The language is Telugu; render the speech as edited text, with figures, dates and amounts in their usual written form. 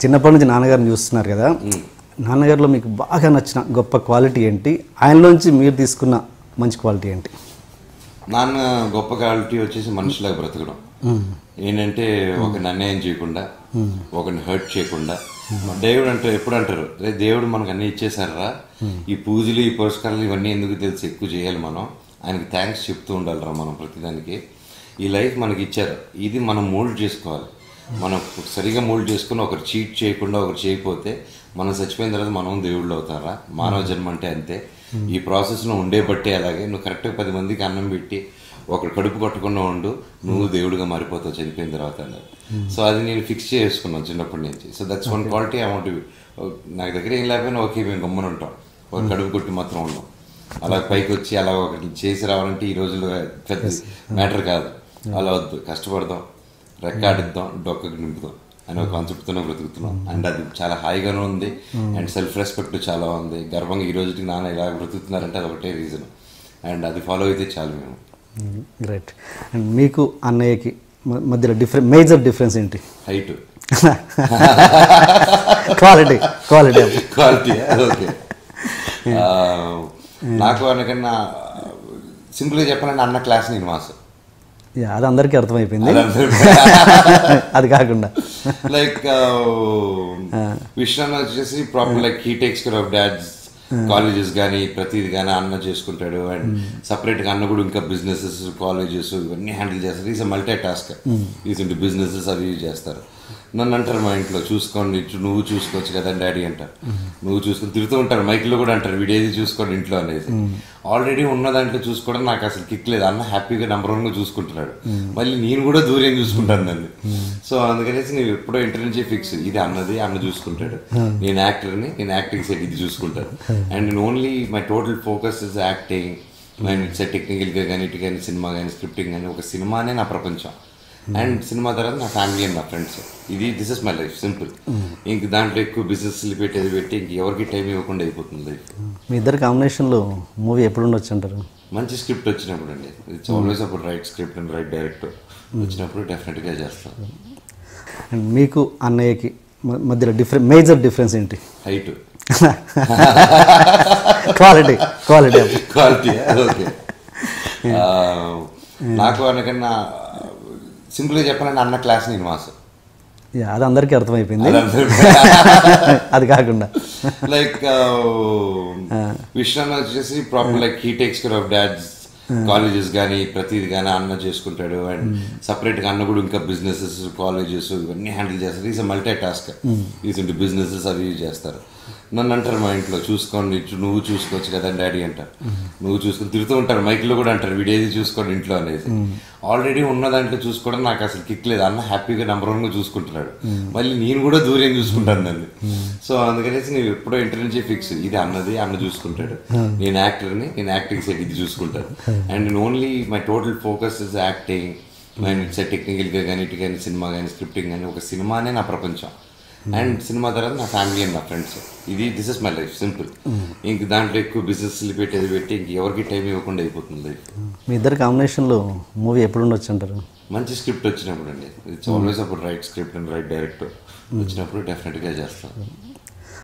చిన్నప్పటి నుంచి నాన్నగారిని చూస్తున్నారు కదా, నాన్నగారిలో మీకు బాగా నచ్చిన గొప్ప క్వాలిటీ ఏంటి, ఆయనలోంచి మీరు తీసుకున్న మంచి క్వాలిటీ ఏంటి? నాన్న గొప్ప క్వాలిటీ వచ్చేసి మనుషులాగా బ్రతకడం. ఏంటంటే ఒకరిని అన్యాయం చేయకుండా, ఒకరిని హర్ట్ చేయకుండా. దేవుడు అంటే ఎప్పుడు అంటారు, రే దేవుడు మనకు అన్నీ ఇచ్చేసారా, ఈ పూజలు ఈ పురస్కారాలు ఇవన్నీ ఎందుకు తెలిసి ఎక్కువ చేయాలి, మనం ఆయనకి థ్యాంక్స్ చెప్తూ ఉండాలిరా మనం ప్రతిదానికి. ఈ లైఫ్ మనకి ఇచ్చారు, ఇది మనం మోల్డ్ చేసుకోవాలి. మనం సరిగా మోల్డ్ చేసుకుని ఒకరు చీట్ చేయకుండా ఒకరు చేయకపోతే మనం చచ్చిపోయిన తర్వాత మనం దేవుళ్ళు అవుతారా? మానవ జన్మ అంటే అంతే. ఈ ప్రాసెస్లో ఉండే బట్టే అలాగే నువ్వు కరెక్ట్గా 10 మందికి అన్నం పెట్టి ఒకరు కడుపు కొట్టకుండా ఉండు, నువ్వు దేవుడిగా మారిపోతావు చనిపోయిన తర్వాత అన్నారు. సో అది నేను ఫిక్స్ చేసుకున్నాను చిన్నప్పటి నుంచి. So that's one quality I want. నాకు దగ్గర ఏం లేకపోయినా ఓకే మేము గమ్మున ఉంటాం, ఒక కడుపు కొట్టి మాత్రం ఉన్నాం. అలా పైకి వచ్చి అలా ఒకటి చేసి రావాలంటే ఈ రోజుల్లో పెద్ద మ్యాటర్ కాదు. అలా వద్దు, కష్టపడదాం, రెక్కాడిద్దాం, డొక్కకు నింపుదాం అని ఒక కాన్సెప్ట్తోనే బ్రతుకుతున్నాం. అండ్ అది చాలా హాయిగానే ఉంది. అండ్ సెల్ఫ్ రెస్పెక్ట్ చాలా ఉంది. గర్వంగా ఈ రోజుకి నాన్న ఇలా బ్రతుకుతున్నారంటే అది ఒకటే రీజన్. అండ్ అది ఫాలో అయితే చాలు మేము. గ్రేట్. అండ్ మీకు అన్నయ్యకి మధ్యలో మేజర్ డిఫరెన్స్ ఏంటి? హైట్. Quality okay. నాకు అనకన్నా సింపుల్గా చెప్పాలంటే అన్న క్లాస్ నేను మాస్. అది అందరికీ అర్థమైపోయింది. అది కాకుండా లైక్ విషయాన్ని వచ్చేసి proper like he takes care of dad's colleges కానీ ప్రతిది కానీ అన్న చేసుకుంటాడు. అండ్ సపరేట్గా అన్న కూడా ఇంకా బిజినెసెస్, కాలేజెస్ ఇవన్నీ హ్యాండిల్ చేస్తారు. Is multi task. Is into businesses అవి చేస్తారు. నన్ను అంటారు మా ఇంట్లో, చూసుకోండి నువ్వు చూసుకోవచ్చు కదా డాడీ అంటారు. నువ్వు చూసుకొని తిరుగుతూ ఉంటారు, మైక్లో కూడా అంటారు వీడేది చూసుకోండి ఇంట్లో అనేది. ఆల్రెడీ ఉన్న దాంట్లో చూసుకోవడం నాకు అసలు కిక్ లేదు. అన్న హ్యాపీగా నెంబర్ 1గా చూసుకుంటున్నాడు, మళ్ళీ నేను కూడా దూరం చూసుకుంటాను దాన్ని. సో అందుకనేసి నేను ఎప్పుడో ఇంటర్ నుంచి ఫిక్స్, ఇది అన్నది, అన్న చూసుకుంటాడు. నేను యాక్టర్ని, నేను యాక్టింగ్ సెట్ ఇది చూసుకుంటాను. అండ్ నేను only my total focus is acting. And టెక్నికల్గా కానీ ఇటు కానీ సినిమా కానీ స్క్రిప్టింగ్ కానీ ఒక సినిమానే నా ప్రపంచం. అండ్ సినిమా తర్వాత నా ఫ్యామిలీ అండ్ నా friends. This is my life simple. ఇంక దాంట్లో ఎక్కువ బిజినెస్ పెట్టేది పెట్టి ఇంక ఎవరికి టైం ఇవ్వకుండా అయిపోతుంది లైఫ్. మీ ఇద్దరు కాంబినేషన్లో మూవీ ఎప్పుడు ఉండొచ్చు అంటారు? మంచి స్క్రిప్ట్ వచ్చినప్పుడు అండి. ఇట్స్ ఆల్వేస్ అప్పుడు right script and right director వచ్చినప్పుడు డెఫినెట్గా చేస్తాను. అండ్ మీకు అన్నయ్యకి మధ్యలో మేజర్ డిఫరెన్స్ ఏంటి? హైట్. Quality okay. నాకు అనకన్నా సింపుల్గా చెప్పాలంటే అన్న క్లాస్ నేను మాస్. అది అందరికీ అర్థమైపోయింది. అది కాకుండా లైక్ విషయాన్ని వచ్చేసి proper like he takes care of dad's colleges కానీ ప్రతిది కానీ అన్న చేసుకుంటాడు. అండ్ సపరేట్గా అన్న కూడా ఇంకా బిజినెసెస్, కాలేజెస్ ఇవన్నీ హ్యాండిల్ చేస్తారు. Is multi task. Is into businesses అవి చేస్తారు. నన్ను అంటారు మా ఇంట్లో, చూసుకోండి నువ్వు చూసుకోవచ్చు కదా డాడీ అంటారు. నువ్వు చూసుకొని తిరుగుతూ ఉంటారు, మైక్లో కూడా అంటారు వీడేది చూసుకోండి ఇంట్లో అనేది. ఆల్రెడీ ఉన్న దాంట్లో చూసుకోవడం నాకు అసలు కిక్ లేదు. అన్న హ్యాపీగా నెంబర్ 1గా చూసుకుంటున్నాడు, మళ్ళీ నేను కూడా దూరం చూసుకుంటాను దాన్ని. సో అందుకనేసి నేను ఎప్పుడో ఇంటర్ నుంచి ఫిక్స్, ఇది అన్నది, అన్న చూసుకుంటాడు. నేను యాక్టర్ని, నేను యాక్టింగ్ సెట్ ఇది చూసుకుంటాను. అండ్ నేను only my total focus is acting. And టెక్నికల్గా కానీ ఇటు కానీ సినిమా కానీ స్క్రిప్టింగ్ కానీ ఒక సినిమానే నా ప్రపంచం. అండ్ సినిమా తర్వాత నా ఫ్యామిలీ అండ్ నా friends. This is my life simple. ఇంక దాంట్లో ఎక్కువ బిజినెస్ పెట్టేది పెట్టి ఇంక ఎవరికి టైం ఇవ్వకుండా అయిపోతుంది లైఫ్. మీ ఇద్దరు కాంబినేషన్లో మూవీ ఎప్పుడు ఉండొచ్చు అంటారు? మంచి స్క్రిప్ట్ వచ్చినప్పుడు అండి. ఇట్స్ ఆల్వేస్ అప్పుడు right script and right director వచ్చినప్పుడు డెఫినెట్గా చేస్తాను.